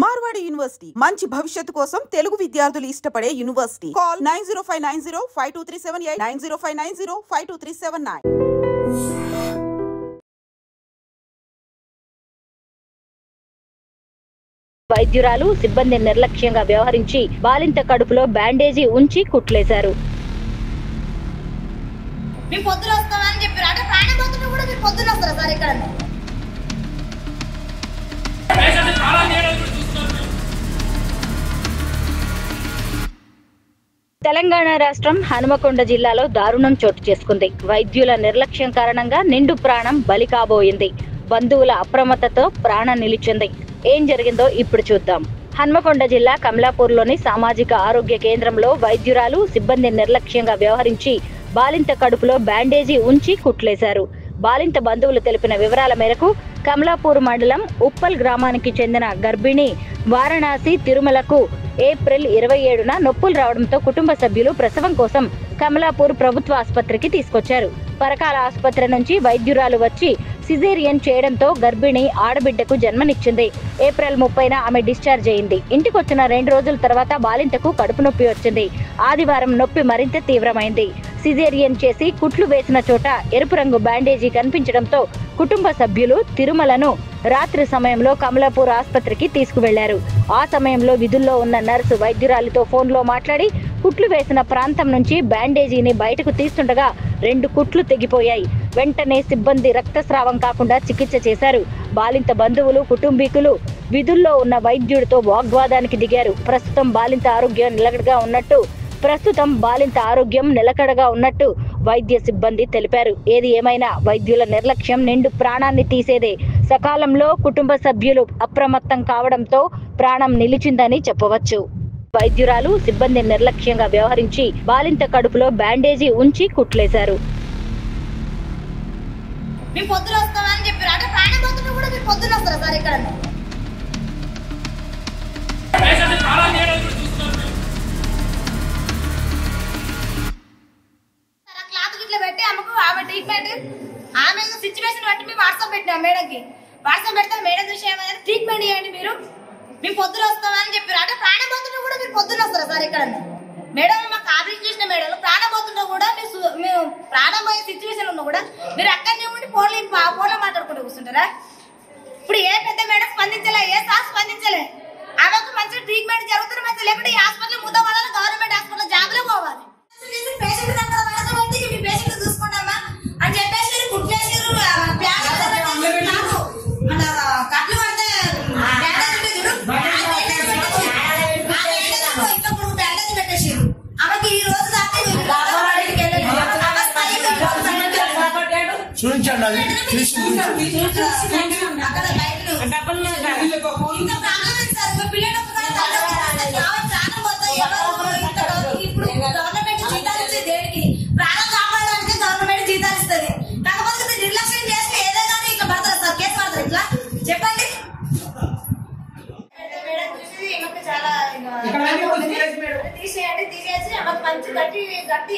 Marwadi university మంచి భవిష్యత్తు కోసం తెలుగు విద్యార్థులు ఇష్టపడే యూనివర్సిటీ. కాల్ 9059052378 9059052379. వైద్యురాలు సిబ్బంది నిర్లక్ష్యంగా వ్యవహరించి బాలింత కడుపులో బ్యాండేజీ ఉంచి కుట్లేశారు. తెలంగాణ రాష్ట్రం హనుమకొండ జిల్లాలో దారుణం చోటు చేసుకుంది. వైద్యుల నిర్లక్ష్యం కారణంగా నిండు ప్రాణం బలి కాబోయింది. బంధువుల అప్రమత్తతో ప్రాణం నిలిచింది. ఏం జరిగిందో ఇప్పుడు చూద్దాం. హన్మకొండ జిల్లా కమలాపూర్లోని సామాజిక ఆరోగ్య కేంద్రంలో వైద్యురాలు సిబ్బంది నిర్లక్ష్యంగా వ్యవహరించి బాలింత కడుపులో బ్యాండేజీ ఉంచి కుట్లేశారు. బాలింత బంధువులు తెలిపిన వివరాల మేరకు కమలాపూర్ మండలం ఉప్పల్ గ్రామానికి చెందిన గర్భిణి వారణాసి తిరుమలకు ఏప్రిల్ 27న నొప్పులు రావడంతో కుటుంబ సభ్యులు ప్రసవం కోసం కమలాపూర్ ప్రభుత్వ ఆసుపత్రికి తీసుకొచ్చారు. పరకాల ఆసుపత్రి నుంచి వైద్యురాలు వచ్చి సిజేరియన్ చేయడంతో గర్భిణి ఆడబిడ్డకు జన్మనిచ్చింది. ఏప్రిల్ 30న ఆమె డిశ్చార్జ్ అయింది. ఇంటికొచ్చిన 2 రోజుల తర్వాత బాలింతకు కడుపు నొప్పి వచ్చింది. ఆదివారం నొప్పి మరింత తీవ్రమైంది. సిజేరియన్ చేసి కుట్లు వేసిన చోట ఎరుపు రంగు బ్యాండేజీ కనిపించడంతో కుటుంబ సభ్యులు తిరుమలను రాత్రి సమయంలో కమలాపూర్ ఆసుపత్రికి తీసుకువెళ్లారు. ఆ సమయంలో విధుల్లో ఉన్న నర్సు వైద్యురాలితో ఫోన్లో మాట్లాడి కుట్లు వేసిన ప్రాంతం నుంచి బ్యాండేజీని బయటకు తీస్తుండగా 2 కుట్లు తెగిపోయాయి. వెంటనే సిబ్బంది రక్తస్రావం కాకుండా చికిత్స చేశారు. బాలింత బంధువులు కుటుంబీకులు విధుల్లో ఉన్న వైద్యుడితో వాగ్వాదానికి దిగారు. ప్రస్తుతం బాలింత ఆరోగ్యం నిలకడగా ఉన్నట్టు వైద్య సిబ్బంది తెలిపారు. ఏది ఏమైనా వైద్యుల నిర్లక్ష్యం నిండు ప్రాణాన్ని తీసేదే. సకాలంలో కుటుంబ సభ్యులు అప్రమత్తం కావడంతో ప్రాణం నిలిచిందని చెప్పవచ్చు. వైద్యురాలు సిబ్బంది నిర్లక్ష్యంగా వ్యవహరించి బాలింత కడుపులో బ్యాండేజీ ఉంచి కుట్లేశారు. ఆమె సిచ్యువేషన్ బట్టి మేము వాట్సాప్ పెట్టినాం మేడంకి. వాట్సాప్ పెడితే మేడం చూసి ఏమైనా ట్రీట్మెంట్ చేయండి మీరు, మేము పొద్దున వస్తామని చెప్పారు. అంటే ప్రాణపోతుంటే కూడా మీరు పొద్దున వస్తారా సార్? ఇక్కడ మేడం మాకు ఆపరేషన్ చేసిన మేడం ప్రాణపోతుంటే కూడా మేము ప్రాణం పోయే సిచ్యువేషన్ ఉన్నా కూడా మీరు అక్కడనే ఉండి ఫోన్లో మాట్లాడుకుంటూ కూర్చుంటారా? ఇప్పుడు ఏ పెద్ద మేడం స్పందించలే, ఏ సార్ స్పందించలే. ఆమెకు మంచి ట్రీట్మెంట్ జరుగుతుంది మంచి, లేకుంటే ఈ హాస్పిటల్ ముద్ద పడాలి, గవర్నమెంట్ హాస్పిటల్ జాబ్లో పోవాలి. పేషెంట్ పేషెంట్ చూసుకుంటామా అని చెప్పేసి కట్లు పడితే బ్యాండేజ్ పెట్టేసారు. ఆమెకి ఈ రోజు అక్కడ ఇప్పుడు గవర్నమెంట్ జీతాలు ఇచ్చే దేనికి? ప్రాణం కాపాడడానికి గవర్నమెంట్ జీతాలు ఇస్తుంది. కాకపోతే నిర్లక్ష్యం చేస్తే ఏదో కానీ ఇట్లా పడతారు సార్, కేసు పడతారు. ఇట్లా చెప్పండి. చాలా తీసేయండి, తీసేసి ఆమెకు మంచి గట్టి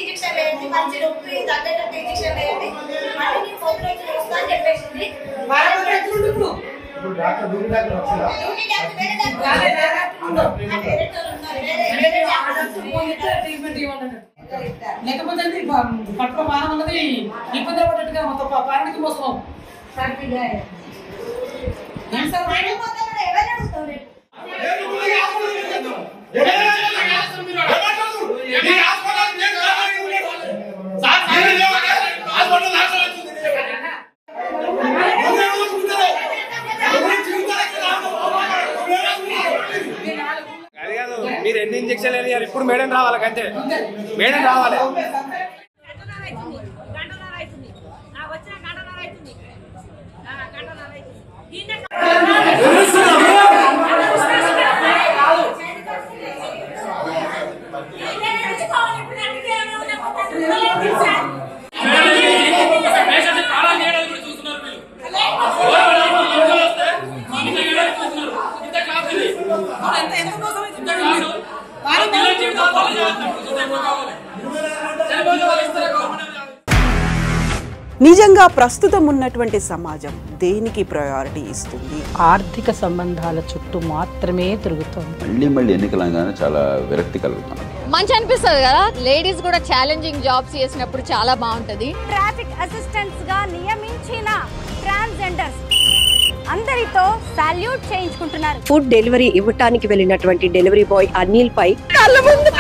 ఇంజక్షన్ వేయండి, మంచి నొప్పి తగ్గేటట్టు ఇంజక్షన్ వేయండి, మళ్ళీ నేను ఫోన్ రోజు వస్తా అని చెప్పేసింది. లేకపోతే పట్టుకో బాధ ఉన్నది ఇబ్బంది పడ్డట్టుగా మొత్తం పాలనకి మోసం. మీరు ఎన్ని ఇంజక్షన్ వేయాలి? ఇప్పుడు మేడం రావాలి, అంతే మేడం రావాలి. నిజంగా ప్రస్తుతం ఉన్నటువంటి సమాజం దేనికి ప్రయారిటీ ఇస్తుంది? ఆర్థిక సంబంధాల చుట్టూ మాత్రమే తిరుగుతోంది. మళ్ళీ ఎన్నికలంగానే చాలా విరక్తి కలుగుతుంది. మంచి అనిపిస్తుంది కదా, లేడీస్ కూడా ఛాలెంజింగ్ జాబ్స్ చేసినప్పుడు చాలా బాగుంటది. ట్రాఫిక్ అసిస్టెంట్స్ గా నియమించిన ట్రాన్స్జెండర్స్ అందరితో సాల్యూట్ చేయించుకుంటున్నారు. ఫుడ్ డెలివరీ ఇవ్వటానికి వెళ్ళినటువంటి డెలివరీ బాయ్ అనిల్ పై కళ్ళ ముందు